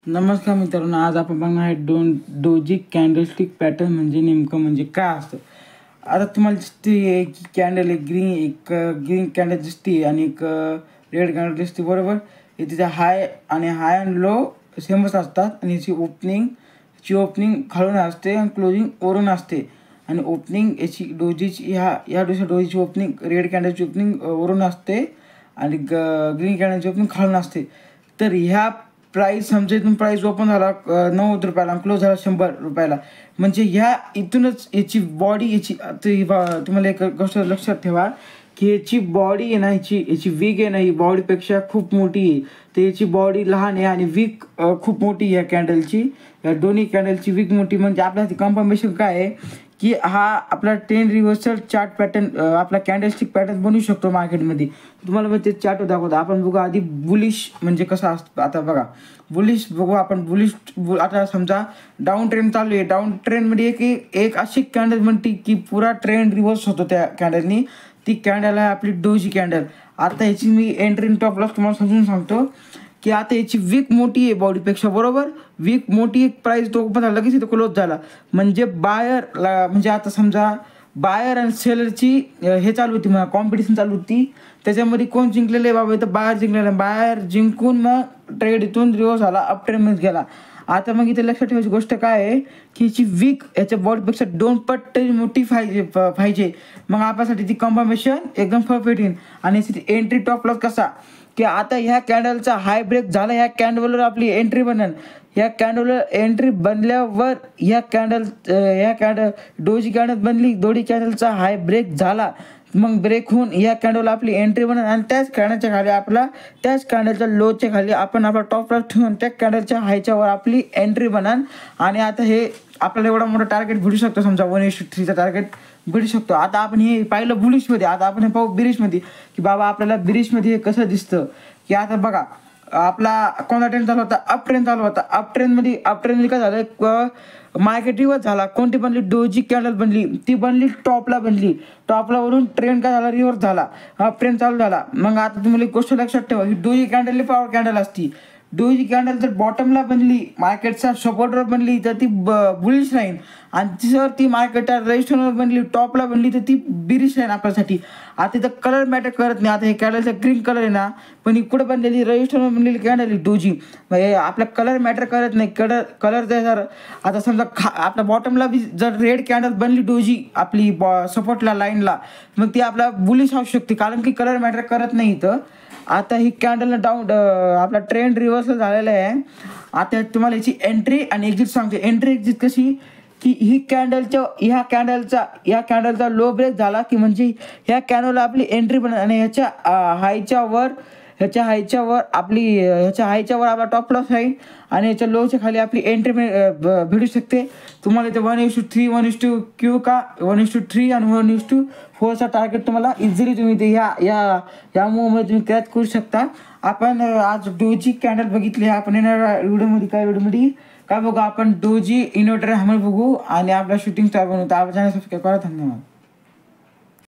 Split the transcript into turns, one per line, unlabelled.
नमस्कार मित्रांनो, आज आपण बघणार आहे डोजी कॅन्डलस्टिक पॅटर्न म्हणजे नेमकं म्हणजे काय असतं. आता तुम्हाला दिसते की कॅन्डल एक ग्रीन कॅन्डल दिसते आणि एक रेड कॅन्डल दिसते, बरोबर. हे तिथे हाय अँड लो सेमच असतात आणि याची ओपनिंग खालून असते आणि क्लोजिंग वरून असते. आणि ओपनिंग याची डोजीची ह्या डोजीची ओपनिंग रेड कॅन्डलची ओपनिंग वरून असते आणि ग्रीन कॅन्डलची ओपनिंग खालून असते. तर ह्या प्राईस समजा इथून प्राईस ओपन झाला 90 रुपयाला आणि क्लोज झाला 100 रुपयाला, म्हणजे इथूनच याची बॉडी तुम्हाला एक गोष्ट लक्षात ठेवा की याची बॉडी आहे ना, याची विग आहे ना, ही बॉडीपेक्षा खूप मोठी आहे. तर याची बॉडी लहान आहे आणि विग खूप मोठी आहे. या कॅन्डलची, या दोन्ही कॅन्डलची विग मोठी, म्हणजे आपल्याला कन्फर्मेशन काय आहे की हा आपला 10 रिव्हर्सल चार्ट पॅटर्न, आपला कॅन्डलस्टिक पॅटर्न बनवू शकतो मार्केटमध्ये. तुम्हाला मग ते चार्ट दाखवतो. आपण बघू आधी बुलिश म्हणजे कसं असतं. आता बघा बुलिश बघू आपण. आता समजा डाऊन ट्रेंड चालू आहे. डाऊन ट्रेंडमध्ये एक अशी कॅन्डल म्हणते की पुरा ट्रेंड रिव्हर्स होतो त्या कॅन्डलनी. ती कॅन्डल आहे आपली डोजी कॅन्डल. आता याची मी एंट्री टॉप लॉस तुम्हाला समजून सांगतो की आता याची वीक मोठी आहे बॉडीपेक्षा, बरोबर. वीक मोठी एक प्राईस तो ओपन झाला लगेच इथं क्लोज झाला, म्हणजे म्हणजे आता समजा बायर आणि सेलरची हे चालू होती, मग कॉम्पिटिशन चालू होती. त्याच्यामध्ये कोण जिंकलेलं आहे बाबा, इथं बायर जिंकलेलं आहे. बायर जिंकून मग ट्रेड इथून रिव्हर्स झाला, अप ट्रेंडमध्ये गेला. आता मग इथे लक्षात ठेवायची गोष्ट काय आहे की याची वीक याच्या बॉडीपेक्षा 2 पट मोठी पाहिजे. मग आपल्यासाठी ती कन्फर्मेशन एकदम परफेक्ट येईल. आणि एंट्री टॉप लॉस कसा की आता ह्या कॅन्डलचा हाय ब्रेक झाला, ह्या कॅन्डलवर आपली एंट्री बनेल. ह्या कॅन्डलवर एंट्री बनल्यावर ह्या कॅन्डल डोजी कॅन्डल बनली, दोन्ही कॅन्डलचा हाय ब्रेक झाला, मग ब्रेक होऊन ह्या कॅन्डलला आपली एंट्री बनेल आणि त्याच कॅन्डलच्या खाली त्याच कॅन्डलच्या लोच्या खाली आपण आपला टॉप लॉस ठेवून त्या कॅन्डलच्या हायच्यावर आपली एंट्री बनेल. आणि आता हे आपल्याला एवढा मोठा टार्गेट भेटू शकतो, समजा 1:3चा टार्गेट भेटू शकतो. आता आपण हे पाहिलं बुलिशमध्ये, आता आपण हे पाहू बिरिशमध्ये की बाबा आपल्याला बिरिशमध्ये हे कसं दिसतं. की आता बघा आपला कोणता ट्रेंड चालू होता, अप ट्रेंड चालू होता. अप ट्रेंडमध्ये काय झालं, मार्केट रिव्हर्स झाला. कोणती बनली, डोजी कॅन्डल बनली. ती बनली टॉपला वरून ट्रेंड काय झाला, रिव्हर्स झाला, अप ट्रेंड चालू झाला. मग आता तुम्हाला एक गोष्ट लक्षात ठेवा, ही डोजी कॅन्डल पॉवर कॅन्डल असती. डोजी कॅन्डल जर बॉटमला बनली, मार्केटचा सपोर्टवर बनली तर ती बुलिश राहील. आणि तिच्यावर ती मार्केटच्या रेजिस्टरवर बनली, टॉपला बनली तर ती बिरिश राहील आपल्यासाठी. आता इथं कलर मॅटर करत नाही. आता हे कॅन्डलचा ग्रीन कलर आहे ना, पण ही कुठं बनलेली, रजिस्टरवर बनलेली कॅन्डल ही डोजी. म्हणजे आपला कलर मॅटर करत नाही. कलर जर आता समजा आपल्या बॉटमला जर रेड कॅन्डल बनली डोजी आपली सपोर्टला लाईनला, मग ती आपला बुलिश असू शकते, कारण की कलर मॅटर करत नाही इथं. आता ही कॅन्डल डाऊन आपला ट्रेंड रिव्हर्सल झालेला आहे. आता तुम्हाला याची एंट्री आणि एक्झिट सांगते. एंट्री एक्झिट कशी की ह्या कॅन्डलचा लो ब्रेक झाला की म्हणजे ह्या कॅन्डलला आपली एंट्री बनेल आणि ह्याच्या हायच्यावर आपला टॉप लॉस राहील आणि ह्याच्या लोच्या खाली आपली एंट्री भेटू शकते. तुम्हाला इथे 1:3, 1:Q का 1:3 आणि 1:4चा टार्गेट तुम्हाला इझिली तुम्ही ते ह्या मूवमध्ये तुम्ही क्रॅच करू शकता. आपण आज डोजी कॅन्डल बघितली. आपण येणाऱ्या व्हिडिओमध्ये काय बघू, आपण डोजी इन्व्हर्टर हॅमर बघू आणि आपला शूटिंग स्टार बनवू. तर आपल्या चॅनल सबस्क्राईब करा. धन्यवाद.